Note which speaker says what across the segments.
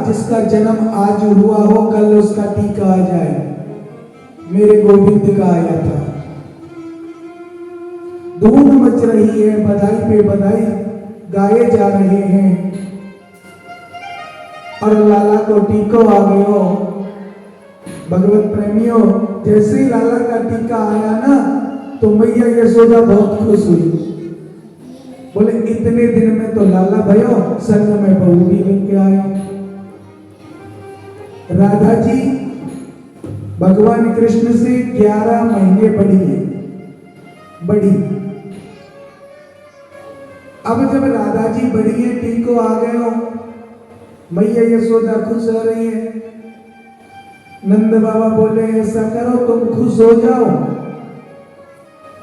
Speaker 1: जिसका जन्म आज हुआ हो कल उसका टीका आ जाए। मेरे गोविंद का आया था। धूम मच रही है, बधाई पे बधाई गाए जा रहे हैं और लाला को टीको आ गयो। भगवत प्रेमियों, जैसे ही लाला का टीका आया ना तो मैया यशोदा बहुत खुश हुई। बोले इतने दिन में तो लाला भयो संग में बहू भी लेके आए। राधा जी भगवान कृष्ण से 11 महीने बड़ी है, बड़ी। अब जब राधा जी बड़ी है, टीको आ गए हो, मैया यशोदा खुश हो रही है। नंद बाबा बोले ऐसा करो तुम खुश हो जाओ,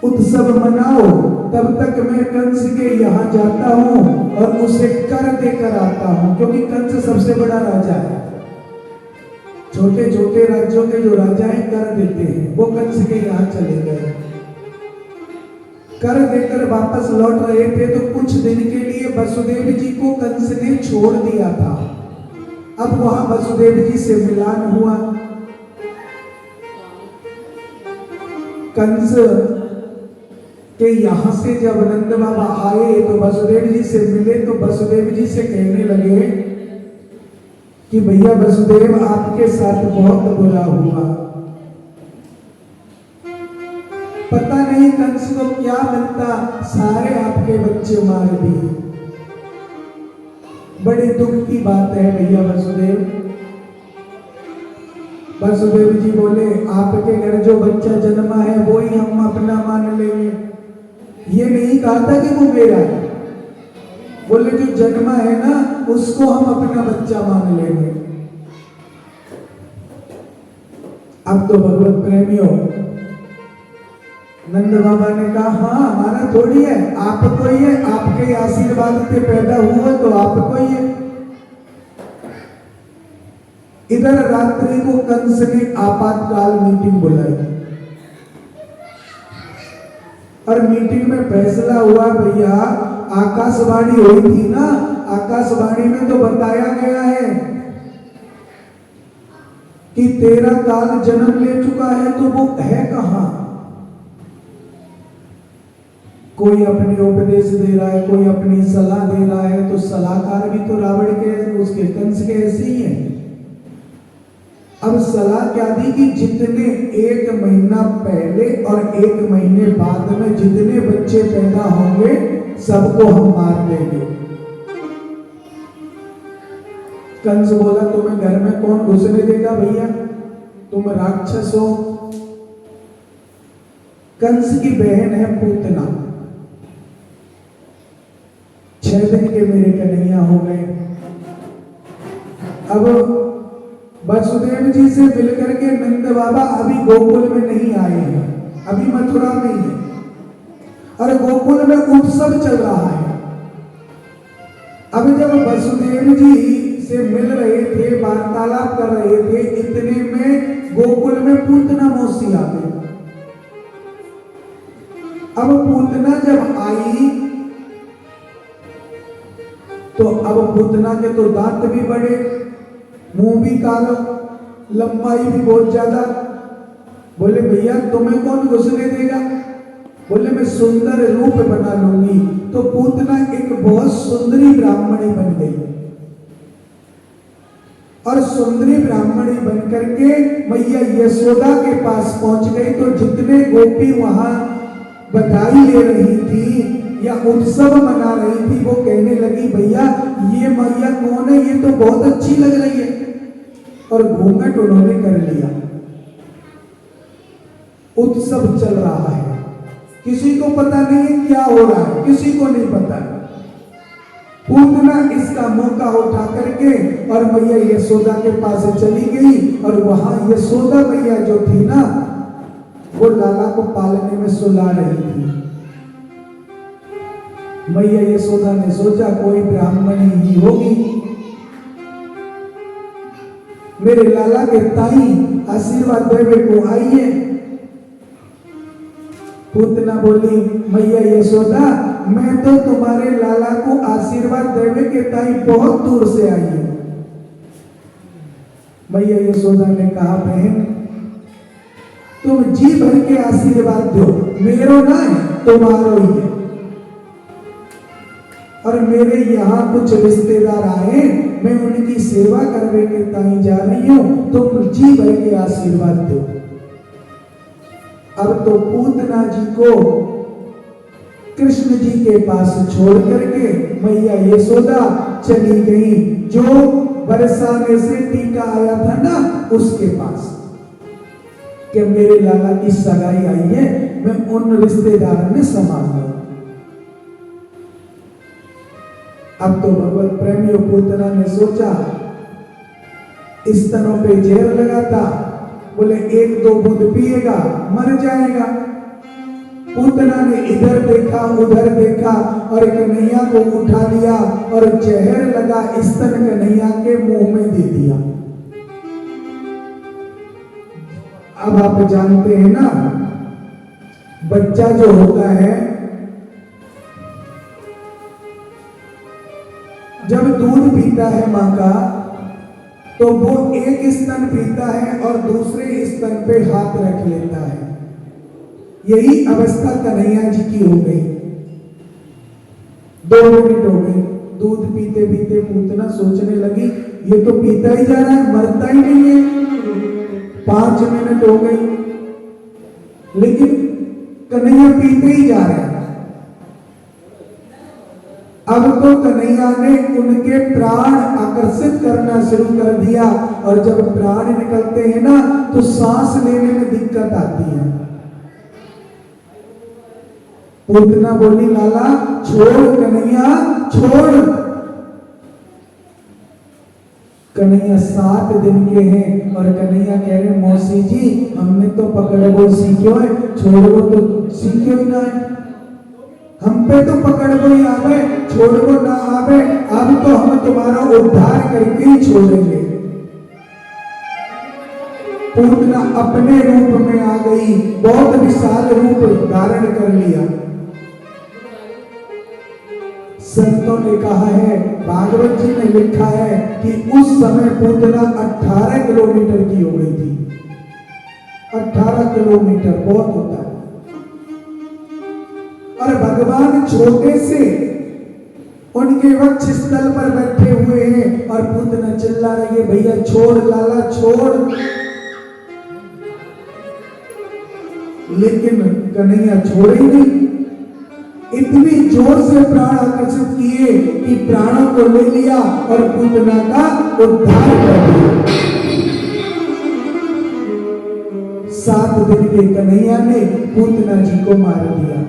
Speaker 1: उत्सव मनाओ, तब तक मैं कंस के यहाँ जाता हूँ और उसे कर देकर आता हूँ, क्योंकि कंस सबसे बड़ा राजा है। छोटे छोटे राज्यों के जो राजा हैं कर देते हैं, वो कंस के यहाँ चले गए। कर देकर वापस लौट रहे थे तो कुछ दिन के लिए वसुदेव जी को कंस ने छोड़ दिया था। अब वहां वसुदेव जी से मिलान हुआ। कंस के यहां से जब नंद बाबा आए तो वसुदेव जी से मिले तो वसुदेव जी से कहने लगे कि भैया वसुदेव आपके साथ बहुत बुरा हुआ। पता नहीं कंस को क्या मिलता, सारे आपके बच्चे मार दिए। बड़े दुख की बात है भैया वसुदेव। वसुदेव जी बोले आपके घर जो बच्चा जन्मा है वो ही हम अपना मान लेंगे। ये नहीं कहा था कि वो मेरा है, बोले जो जन्मा है ना उसको हम अपना बच्चा मान लेंगे। अब तो भगवत प्रेमियों, नंद बाबा ने कहा हाँ हमारा थोड़ी है, आपको ही है, आपके आशीर्वाद से पैदा हुआ तो आपको ही है। इधर रात्रि को कंस ने आपातकाल मीटिंग बुलाई और मीटिंग में फैसला हुआ भैया, आकाशवाणी हुई थी ना, आकाशवाणी में तो बताया गया है कि 13 काल जन्म ले चुका है, तो वो है कहां? कोई अपनी उपदेश दे रहा है, कोई अपनी सलाह दे रहा है, तो सलाहकार भी तो रावण के उसके कंस के ऐसे ही है। अब सलाह क्या दी कि जितने 1 महीना पहले और 1 महीने बाद में जितने बच्चे पैदा होंगे सबको हम मार देंगे। कंस बोला तुम्हें घर में कौन घुसने देगा भैया, तुम राक्षस हो। कंस की बहन है पूतना। 6 दिन के मेरे कन्हैया हो गए। अब वसुदेव जी से मिलकर के नंद बाबा अभी गोकुल में नहीं आए हैं, अभी मथुरा में ही है और गोकुल में उत्सव चल रहा है। अब जब वसुदेव जी से मिल रहे थे, वार्तालाप कर रहे थे, इतने में गोकुल में पूतना मौसी आ गई। अब पूतना जब आई तो अब पूतना के तो दांत भी बड़े, मुंह भी काला, लंबाई भी बहुत ज्यादा। बोले भैया तुम्हें कौन घुसने देगा? बोले मैं सुंदर रूप बना लूंगी। तो पूतना एक बहुत सुंदरी ब्राह्मणी बन गई और सुंदरी ब्राह्मणी बन करके मैया यशोदा के पास पहुंच गई। तो जितने गोपी वहां बधाई ले रही थी या उत्सव मना रही थी, वो कहने लगी भैया ये मैया कौन है, ये तो बहुत अच्छी लग रही है, और घूंघट उन्होंने कर लिया। उत्सव चल रहा है, किसी को पता नहीं है क्या हो रहा है, किसी को नहीं पता। पूतना इसका मौका उठा करके और मैया यशोदा के पास चली गई और वहां यशोदा मैया जो थी ना वो लाला को पालने में सुला रही थी। मैया यशोदा ने सोचा कोई ब्राह्मणी ही होगी, मेरे लाला के ताई आशीर्वाद देवे को आई है। पूतना बोली मैया यशोदा मैं तो तुम्हारे लाला को आशीर्वाद देवे के ताई बहुत दूर से आई है, मैया यशोदा ने कहा, बहन तुम जी भर के आशीर्वाद दो, मेरो ना है तुम्हारो ही है। और मेरे यहाँ कुछ रिश्तेदार आए, मैं उनकी सेवा करने के ताई जा रही हूं, तुम जी भर के आशीर्वाद दो। अब तो पूतना जी को कृष्ण जी के पास छोड़ करके मैया यशोदा चली गई, जो बरसाने से टीका आया था ना उसके पास, कि मेरे लाला की सगाई आई है, मैं उन रिश्तेदारों में समा गया। अब तो भगवत प्रेमियों पूतना ने सोचा, स्तनों पे जहर लगा था, बोले 1-2 बूंद पिएगा मर जाएगा। पूतना ने इधर देखा उधर देखा और कन्हैया को उठा लिया और जहर लगा स्तन कन्हैया के मुंह में दे दिया। अब आप जानते हैं ना, बच्चा जो होता है जब दूध पीता है मां का, तो वो एक स्तन पीता है और दूसरे स्तन पे हाथ रख लेता है। यही अवस्था कन्हैया जी की हो गई। 2 मिनट हो गए, दूध पीते पीते पूतना सोचने लगी, ये तो पीता ही जा रहा है, मरता ही नहीं है। 5 मिनट हो गई, लेकिन कन्हैया पीते ही जा रहे हैं। अब तो कन्हैया ने उनके प्राण आकर्षित करना शुरू कर दिया, और जब प्राण निकलते हैं ना तो सांस लेने में दिक्कत आती है। पूतना बोली, लाला छोड़ कन्हैया छोड़। कन्हैया 7 दिन के हैं और कन्हैया कह रहे, मौसी जी हमने तो पकड़बो सीखो है, छोड़बो तो सीखो ही ना है, हम पे तो पकड़बो ही आवे, छोड़बो ना आवे, अब तो हम तुम्हारा उद्धार करके ही छोड़ेंगे। पूतना अपने रूप में आ गई, बहुत विशाल रूप धारण कर लिया। संतों ने कहा है, भागवत जी ने लिखा है कि उस समय पूतना 18 किलोमीटर की हो गई थी। 18 किलोमीटर बहुत होता है। और भगवान छोटे से उनके वक्ष स्थल पर बैठे हुए हैं और पूतना चिल्ला रही है, भैया छोड़ लाला छोड़। लेकिन कन्हैया छोड़े ही नहीं। इतनी जोर से प्राण आकर्षित किए कि प्राणों को ले लिया और पूतना का उद्धार कर दिया। 7 दिन के कन्हैया ने पूतना जी को मार दिया।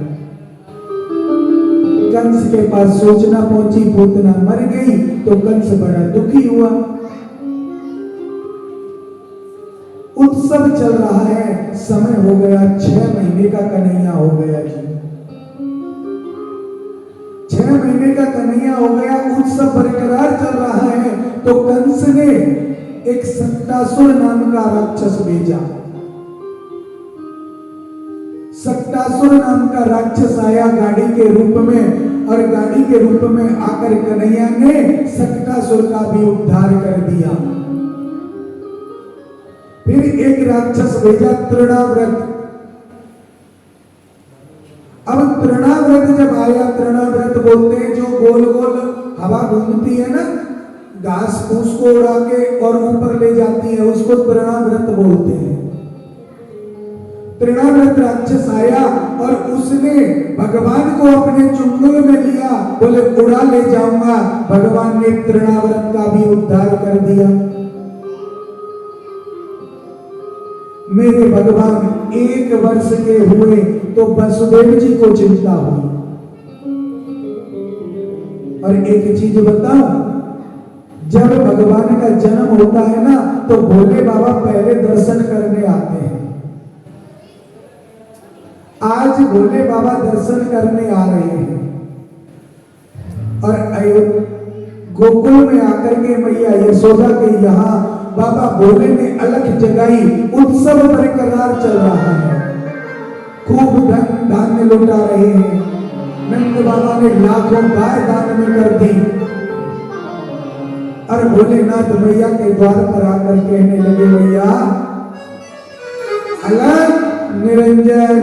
Speaker 1: कंस के पास सूचना पहुंची पूतना मर गई, तो कंस बड़ा दुखी हुआ। उत्सव चल रहा है, समय हो गया 6 महीने का कन्हैया हो गया जी। 6 महीने का कन्हैया हो गया, उत्सव बरकरार चल रहा है। तो कंस ने एक सक्टासुर नाम का राक्षस भेजा। सक्टासुर नाम का राक्षस आया गाड़ी के रूप में, और गाड़ी के रूप में आकर कन्हैया ने सक्टासुर का भी उद्धार कर दिया। फिर एक राक्षस भेजा तृणाव्रत। अब तृणाव्रत जब आया, तृणाव्रत बोलते हैं जो गोल गोल हवा घूमती है ना, घास फूस को उड़ा के और ऊपर ले जाती है, उसको तृणाव्रत बोलते हैं। तृणाव्रत राक्षस आया और उसने भगवान को अपने चुंगल में लिया, बोले उड़ा ले जाऊंगा। भगवान ने तृणाव्रत का भी उद्धार कर दिया। मेरे भगवान 1 वर्ष के हुए तो वसुदेव जी को चिंता हुई। और एक चीज बताऊं, जब भगवान का जन्म होता है ना तो भोले बाबा पहले दर्शन करने आते हैं। आज भोले बाबा दर्शन करने आ रहे हैं और गोकुल में आकर के मैया यशोदा के यहाँ बाबा भोले ने अलग जगाई। उत्सव बरकरार चल रहा है, खूब धन धान्य लुटा रहे हैं। नंद बाबा ने लाखों गाय दान में कर दी। और भोलेनाथ मैया के द्वार पर आकर कहने लगे, मैया अलग निरंजन